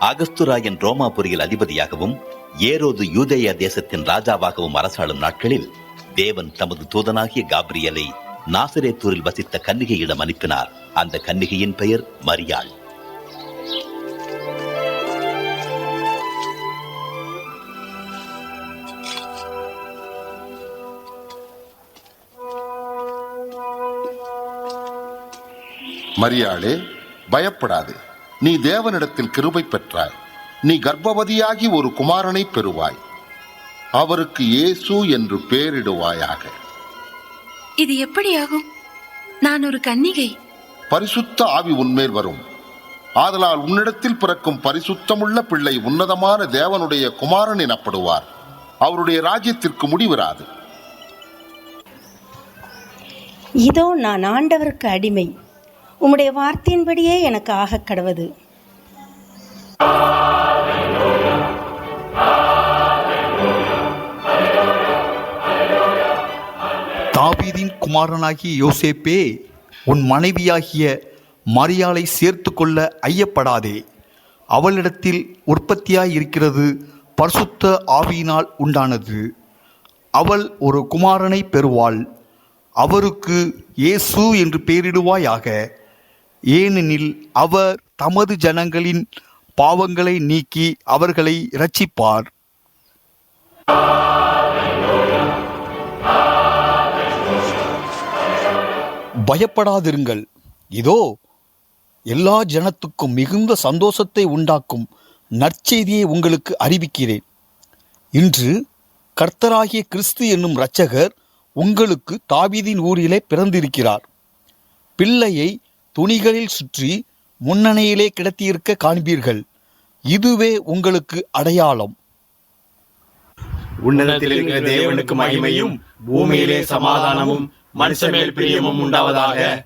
அகஸ்துராயன் ரோமாபுரியில் அதிபதியாகவும் ஏரோது யூதேயா தேசத்தின் ராஜாவாகவும் அரசாளும் நாட்களில் தேவன் தமது தூதனாகிய காபிரியலை நாசரேத்தூரில் வசித்த கன்னிகையிடம் அனுப்பினார். அந்த கன்னிகையின் பெயர் மரியாள். மரியாளே, பயப்படாதே, நீ தேவனிடத்தில் கிருபை பெற்றாய். நீ கர்ப்பவதியாகி ஒரு குமாரனை பெறுவாய். அவருக்கு இயேசு என்று பெயரிடுவாயாக. இது எப்படியாகும்? நான் ஒரு கன்னிகை. பரிசுத்த ஆவி உன்மேல் வரும். ஆதலால் உன்னிடத்தில் பிறக்கும் பரிசுத்தமுள்ள பிள்ளை உன்னதமான தேவனுடைய குமாரன் எனப்படுவார். அவருடைய ராஜ்யத்திற்கு முடிவிராது. இதோ நான் ஆண்டவருக்கு அடிமை, உம்முடைய வார்த்தையின்படியே எனக்கு ஆகக் கடவது. தாவீதின் குமாரனாகிய யோசேப்பே, உன் மனைவியாகிய மரியாளை சேர்த்து கொள்ள ஐயப்படாதே. அவளிடத்தில் உற்பத்தியாயிருக்கிறது பரிசுத்த ஆவியினால் உண்டானது. அவள் ஒரு குமாரனை பெறுவாள். அவருக்கு இயேசு என்று பெயரிடுவாயாக. ஏனெனில் அவர் தமது ஜனங்களின் பாவங்களை நீக்கி அவர்களை இரட்சிப்பார். பயப்படாதிருங்கள். இதோ எல்லா ஜனத்துக்கும் மிகுந்த சந்தோஷத்தை உண்டாக்கும் நற்செய்தியை உங்களுக்கு அறிவிக்கிறேன். இன்று கர்த்தராகிய கிறிஸ்து என்னும் இரட்சகர் உங்களுக்கு தாவீதின் ஊரிலே பிறந்திருக்கிறார். பிள்ளையை துணிகளில் சுற்றி முன்னணையிலே கிடத்தியிருக்க காண்பீர்கள். இதுவே உங்களுக்கு அடையாளம். உன்னதத்தில் இருக்கிற தேவனுக்கு மகிமையும் பூமியிலே சமாதானமும் மனுஷமேல் பிரியமும் உண்டாவதாக.